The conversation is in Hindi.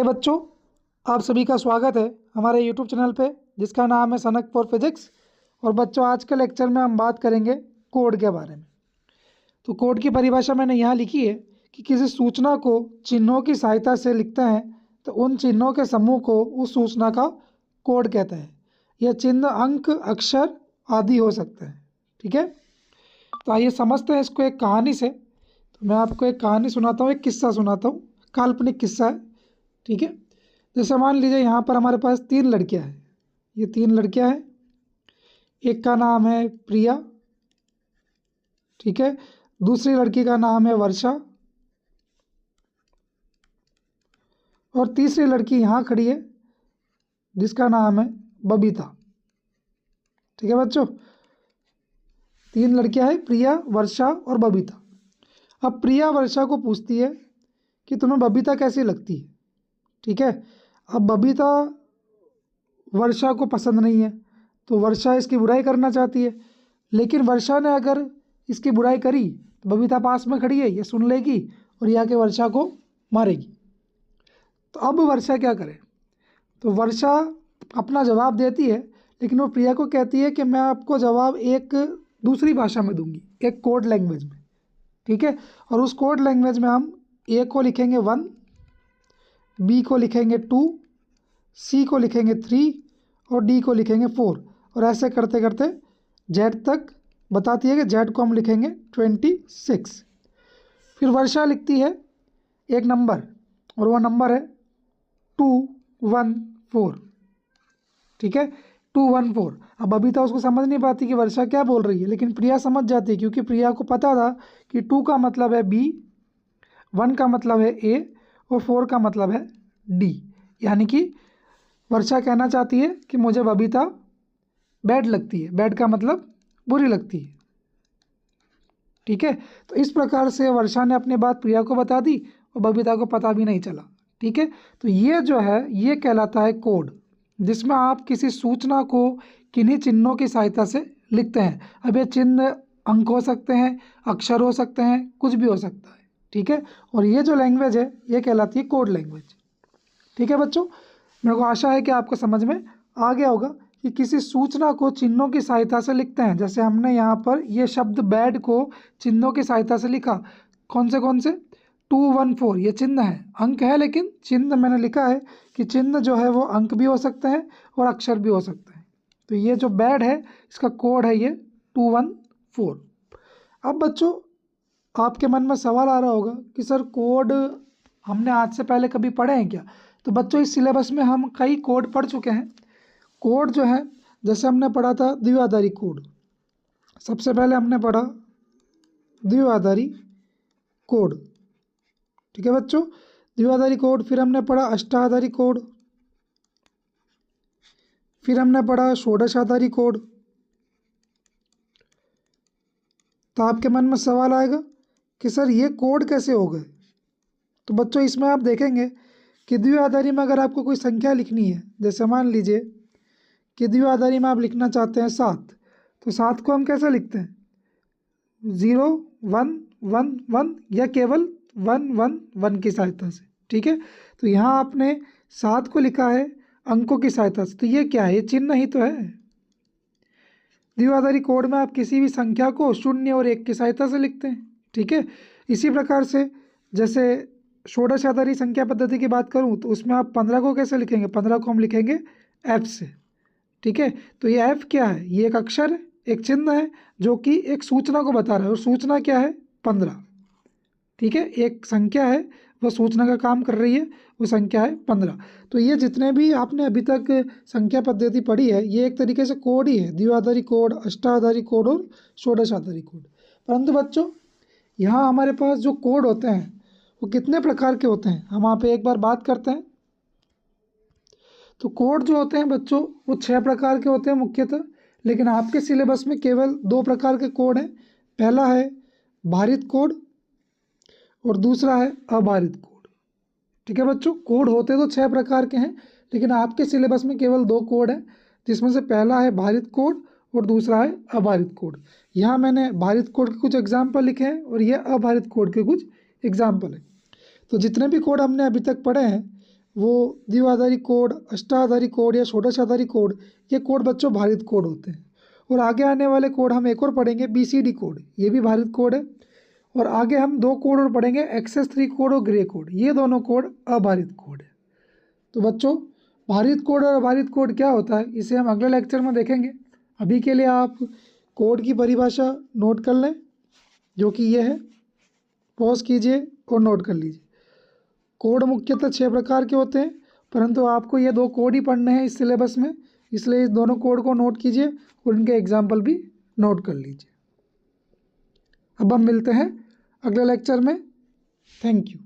हे बच्चों, आप सभी का स्वागत है हमारे यूट्यूब चैनल पे जिसका नाम है सनक फॉर फिजिक्स। और बच्चों, आज के लेक्चर में हम बात करेंगे कोड के बारे में। तो कोड की परिभाषा मैंने यहाँ लिखी है कि किसी सूचना को चिन्हों की सहायता से लिखते हैं तो उन चिन्हों के समूह को उस सूचना का कोड कहते हैं। यह चिन्ह अंक, अक्षर आदि हो सकते हैं। ठीक है, तो आइए समझते हैं इसको एक कहानी से। तो मैं आपको एक कहानी सुनाता हूँ, एक किस्सा सुनाता हूँ, काल्पनिक किस्सा है। ठीक है, जैसे मान लीजिए यहाँ पर हमारे पास 3 लड़कियाँ हैं। ये 3 लड़कियाँ हैं, एक का नाम है प्रिया, ठीक है, दूसरी लड़की का नाम है वर्षा और तीसरी लड़की यहाँ खड़ी है जिसका नाम है बबीता। ठीक है बच्चों, 3 लड़कियाँ हैं, प्रिया, वर्षा और बबीता। अब प्रिया वर्षा को पूछती है कि तुम्हें बबीता कैसी लगती है। ठीक है, अब बबीता वर्षा को पसंद नहीं है तो वर्षा इसकी बुराई करना चाहती है, लेकिन वर्षा ने अगर इसकी बुराई करी तो बबीता पास में खड़ी है, ये सुन लेगी और ये आके वर्षा को मारेगी। तो अब वर्षा क्या करे? तो वर्षा अपना जवाब देती है, लेकिन वो प्रिया को कहती है कि मैं आपको जवाब एक दूसरी भाषा में दूंगी, एक कोड लैंग्वेज में। ठीक है, और उस कोड लैंग्वेज में हम ए को लिखेंगे 1, बी को लिखेंगे 2, सी को लिखेंगे 3 और डी को लिखेंगे 4। और ऐसे करते करते जेड तक बताती है कि जेड को हम लिखेंगे 26। फिर वर्षा लिखती है एक नंबर और वो नंबर है 214। ठीक है, 214। अब बबीता उसको समझ नहीं पाती कि वर्षा क्या बोल रही है, लेकिन प्रिया समझ जाती है क्योंकि प्रिया को पता था कि 2 का मतलब है बी, 1 का मतलब है ए और 4 का मतलब है डी। यानी कि वर्षा कहना चाहती है कि मुझे बबीता बैड लगती है। बैड का मतलब बुरी लगती है। ठीक है, तो इस प्रकार से वर्षा ने अपनी बात प्रिया को बता दी और बबीता को पता भी नहीं चला। ठीक है, तो ये जो है ये कहलाता है कोड, जिसमें आप किसी सूचना को किन्हीं चिन्हों की सहायता से लिखते हैं। अब ये चिन्ह अंक हो सकते हैं, अक्षर हो सकते हैं, कुछ भी हो सकता है। ठीक है, और ये जो लैंग्वेज है ये कहलाती है कोड लैंग्वेज। ठीक है बच्चों, मेरे को आशा है कि आपको समझ में आ गया होगा कि किसी सूचना को चिन्हों की सहायता से लिखते हैं। जैसे हमने यहाँ पर ये शब्द बैड को चिन्हों की सहायता से लिखा। कौन से 214 ये चिन्ह है, अंक है, लेकिन चिन्ह मैंने लिखा है कि चिन्ह जो है वो अंक भी हो सकते हैं और अक्षर भी हो सकते हैं। तो ये जो बैड है इसका कोड है ये 214। अब बच्चों, आपके मन में सवाल आ रहा होगा कि सर कोड हमने आज से पहले कभी पढ़े हैं क्या? तो बच्चों, इस सिलेबस में हम कई कोड पढ़ चुके हैं। कोड जो है, जैसे हमने पढ़ा था द्विआधारी कोड। सबसे पहले हमने पढ़ा द्विआधारी कोड। ठीक है बच्चों, द्विआधारी कोड। फिर हमने पढ़ा अष्टाधारी कोड। फिर हमने पढ़ा षोडशाधारी कोड। तो आपके मन में सवाल आएगा कि सर ये कोड कैसे हो गए? तो बच्चों, इसमें आप देखेंगे कि द्विआधारी में अगर आपको कोई संख्या लिखनी है, जैसे मान लीजिए कि द्विआधारी में आप लिखना चाहते हैं 7, तो 7 को हम कैसे लिखते हैं? 0 1 1 1 या केवल 1 1 1 की सहायता से। ठीक है, तो यहाँ आपने 7 को लिखा है अंकों की सहायता से, तो ये क्या है? ये चिन्ह ही तो है। द्विआधारी कोड में आप किसी भी संख्या को 0 और 1 की सहायता से लिखते हैं। ठीक है, इसी प्रकार से जैसे षोडशाधारी संख्या पद्धति की बात करूं तो उसमें आप 15 को कैसे लिखेंगे? 15 को हम लिखेंगे F से। ठीक है, तो ये F क्या है? ये एक अक्षर है, एक चिन्ह है जो कि एक सूचना को बता रहा है, और सूचना क्या है? 15। ठीक है, एक संख्या है वो सूचना का काम कर रही है, वो संख्या है 15। तो ये जितने भी आपने अभी तक संख्या पद्धति पढ़ी है ये एक तरीके से कोड ही है, द्विआधारी कोड, अष्टाधारी कोड और षोडशाधारी कोड। परंतु बच्चों, यहाँ हमारे पास जो कोड होते हैं वो कितने प्रकार के होते हैं, हम वहाँ पे एक बार बात करते हैं। तो कोड जो होते हैं बच्चों वो 6 प्रकार के होते हैं मुख्यतः, लेकिन आपके सिलेबस में केवल 2 प्रकार के कोड हैं। पहला है भारित कोड और दूसरा है अभारित कोड। ठीक है बच्चों, कोड होते तो 6 प्रकार के हैं, लेकिन आपके सिलेबस में केवल 2 कोड हैं, जिसमें से पहला है भारित कोड और दूसरा है अभारित कोड। यहाँ मैंने भारित कोड के कुछ एग्जाम्पल लिखे हैं और ये अभारित कोड के कुछ एग्जाम्पल हैं। तो जितने भी कोड हमने अभी तक पढ़े हैं वो द्विआधारी कोड, अष्टाधारी कोड या षोडशाधारी कोड, ये कोड बच्चों भारित कोड होते हैं। और आगे आने वाले कोड हम एक और पढ़ेंगे, BCD कोड, ये भी भारित कोड है। और आगे हम 2 कोड और पढ़ेंगे, XS3 कोड और ग्रे कोड, ये दोनों कोड अभारित कोड है। तो बच्चों भारित कोड और अभारित कोड क्या होता है इसे हम अगले लेक्चर में देखेंगे। अभी के लिए आप कोड की परिभाषा नोट कर लें, जो कि ये है, पॉज कीजिए और नोट कर लीजिए। कोड मुख्यतः 6 प्रकार के होते हैं, परंतु आपको ये 2 कोड ही पढ़ने हैं इस सिलेबस में, इसलिए इस दोनों कोड को नोट कीजिए और इनके एग्जाम्पल भी नोट कर लीजिए। अब हम मिलते हैं अगले लेक्चर में। Thank you.